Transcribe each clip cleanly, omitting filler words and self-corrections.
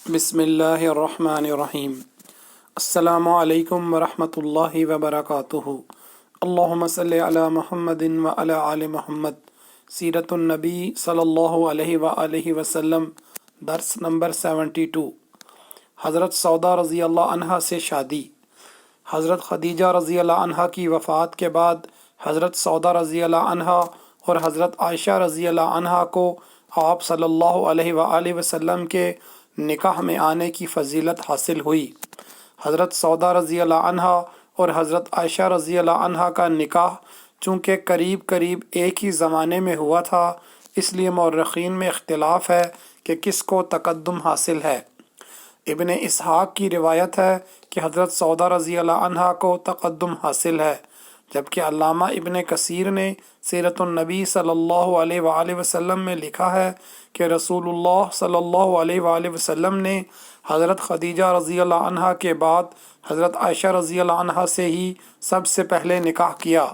بسم اللہ الرحمن الرحیم۔ السلام علیکم ورحمۃ اللہ وبرکاتہ۔ اللہم صلی علی محمد وعلی آل محمد۔ سیرت النبی صلی اللہ علیہ وآلہ وسلم، درس نمبر 72۔ حضرت سودا رضی اللہ عنہ سے شادی۔ حضرت خدیجہ رضی اللہ عنہ کی وفات کے بعد حضرت سودا رضی اللہ عنہ اور حضرت عائشہ رضی اللہ عنہ کو آپ صلی اللہ علیہ وآلہ وسلم کے نکاح میں آنے کی فضیلت حاصل ہوئی۔ حضرت سودا رضی اللہ عنہ اور حضرت عائشہ رضی اللہ عنہ کا نکاح چونکہ قریب ایک ہی زمانے میں ہوا تھا، اس لیے مورخین میں اختلاف ہے کہ کس کو تقدم حاصل ہے۔ ابن اسحاق کی روایت ہے کہ حضرت سودا رضی اللہ عنہ کو تقدم حاصل ہے، جبکہ علامہ ابن کثیر نے سیرت النبی صلی اللہ علیہ وآلہ وسلم میں لکھا ہے کہ رسول اللہ صلی اللہ علیہ وآلہ وسلم نے حضرت خدیجہ رضی اللہ عنہ کے بعد حضرت عائشہ رضی اللہ عنہ سے ہی سب سے پہلے نکاح کیا۔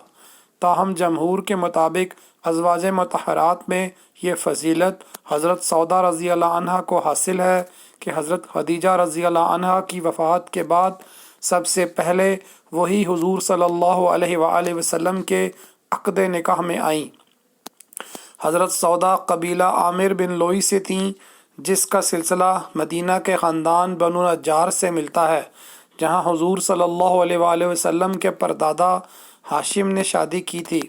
تاہم جمہور کے مطابق ازواج مطہرات میں یہ فضیلت حضرت سودا رضی اللہ عنہ کو حاصل ہے کہ حضرت خدیجہ رضی اللہ عنہ کی وفات کے بعد سب سے پہلے وہی حضور صلی اللہ علیہ وآلہ وسلم کے عقد نکاح میں آئیں۔ حضرت سودا قبیلہ عامر بن لوئی سے تھیں، جس کا سلسلہ مدینہ کے خاندان بنو نجار سے ملتا ہے، جہاں حضور صلی اللہ علیہ وآلہ وسلم کے پردادا ہاشم نے شادی کی تھی۔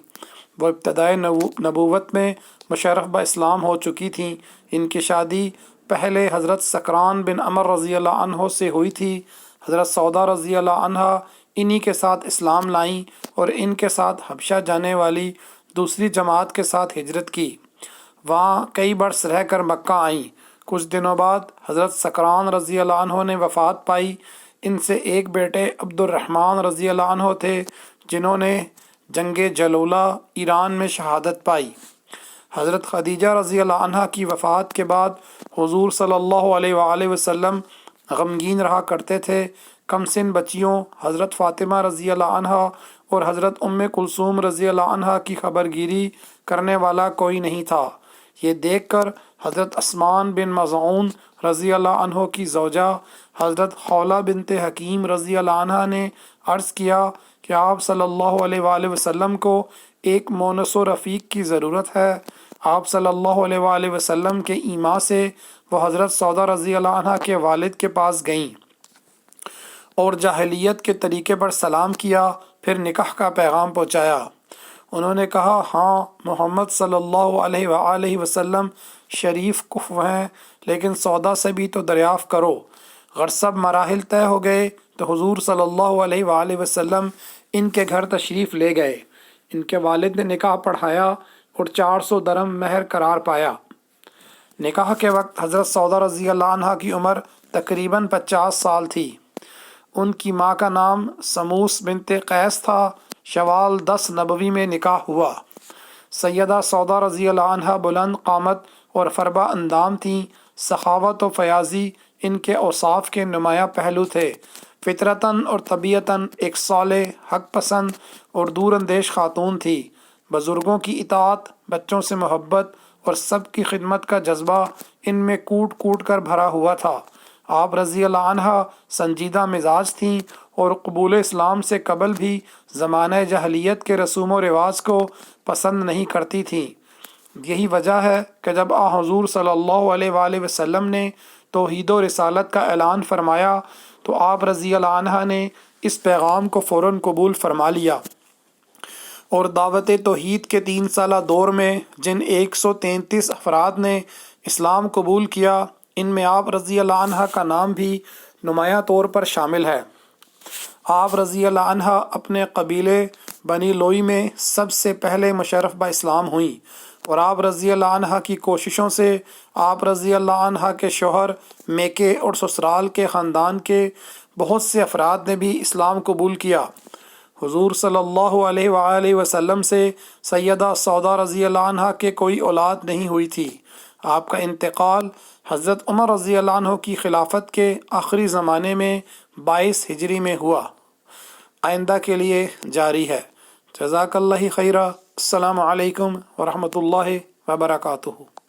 وہ ابتدائے نبوت میں مشرف باسلام ہو چکی تھیں۔ ان کی شادی پہلے حضرت سکران بن عمر رضی اللہ عنہ سے ہوئی تھی۔ حضرت سودا رضی اللہ عنہ انہی کے ساتھ اسلام لائیں اور ان کے ساتھ حبشہ جانے والی دوسری جماعت کے ساتھ ہجرت کی۔ وہاں کئی برس رہ کر مکہ آئیں۔ کچھ دنوں بعد حضرت سکران رضی اللہ عنہ نے وفات پائی۔ ان سے ایک بیٹے عبد الرحمن رضی اللہ عنہ تھے، جنہوں نے جنگ جلولہ ایران میں شہادت پائی۔ حضرت خدیجہ رضی اللہ عنہ کی وفات کے بعد حضور صلی اللہ علیہ وآلہ وسلم غمگین رہا کرتے تھے۔ کم سن بچیوں حضرت فاطمہ رضی اللہ عنہ اور حضرت ام کلثوم رضی اللہ عنہ کی خبرگیری کرنے والا کوئی نہیں تھا۔ یہ دیکھ کر حضرت عثمان بن مظعون رضی اللہ عنہ کی زوجہ حضرت خولہ بنت حکیم رضی اللہ عنہ نے عرض کیا کہ آپ صلی اللہ علیہ وآلہ وسلم کو ایک مونس و رفیق کی ضرورت ہے۔ آپ صلی اللہ علیہ وآلہ وسلم کے ایما سے وہ حضرت سودا رضی اللہ عنہ کے والد کے پاس گئیں اور جاہلیت کے طریقے پر سلام کیا، پھر نکاح کا پیغام پہنچایا۔ انہوں نے کہا، ہاں محمد صلی اللہ علیہ وآلہ وسلم شریف کفو ہیں، لیکن سودا سے بھی تو دریافت کرو۔ غرصب مراحل طے ہو گئے تو حضور صلی اللہ علیہ وآلہ وسلم ان کے گھر تشریف لے گئے۔ ان کے والد نے نکاح پڑھایا اور 400 درم مہر قرار پایا۔ نکاح کے وقت حضرت سودا رضی اللہ عنہ کی عمر تقریباً 50 سال تھی۔ ان کی ماں کا نام سموس بنت قیس تھا۔ شوال 10 نبوی میں نکاح ہوا۔ سیدہ سودا رضی اللہ عنہ بلند قامت اور فربہ اندام تھیں۔ سخاوت و فیاضی ان کے اوصاف کے نمایاں پہلو تھے۔ فطرتاً اور طبیعتاً ایک صالح، حق پسند اور دور اندیش خاتون تھی۔ بزرگوں کی اطاعت، بچوں سے محبت اور سب کی خدمت کا جذبہ ان میں کوٹ کوٹ کر بھرا ہوا تھا۔ آپ رضی اللہ عنہ سنجیدہ مزاج تھیں اور قبول اسلام سے قبل بھی زمانہ جاہلیت کے رسوم و رواج کو پسند نہیں کرتی تھیں۔ یہی وجہ ہے کہ جب حضور صلی اللہ علیہ وآلہ وسلم نے توحید و رسالت کا اعلان فرمایا تو آپ رضی اللہ عنہ نے اس پیغام کو فوراً قبول فرما لیا اور دعوت توحید کے 3 سالہ دور میں جن 133 افراد نے اسلام قبول کیا، ان میں آپ رضی اللہ عنہ کا نام بھی نمایاں طور پر شامل ہے۔ آپ رضی اللہ عنہ اپنے قبیلے بنی لوئی میں سب سے پہلے مشرف باسلام ہوئیں، اور آپ رضی اللہ عنہ کی کوششوں سے آپ رضی اللہ عنہ کے شوہر میکے اور سسرال کے خاندان کے بہت سے افراد نے بھی اسلام قبول کیا۔ حضور صلی اللہ علیہ وآلہ وسلم سے سیدہ سودا رضی اللہ عنہ کے کوئی اولاد نہیں ہوئی تھی۔ آپ کا انتقال حضرت عمر رضی اللہ عنہ کی خلافت کے آخری زمانے میں 22 ہجری میں ہوا۔ آئندہ کے لیے جاری ہے۔ جزاک اللہ خیرہ۔ السلام علیکم ورحمۃ اللہ وبرکاتہ۔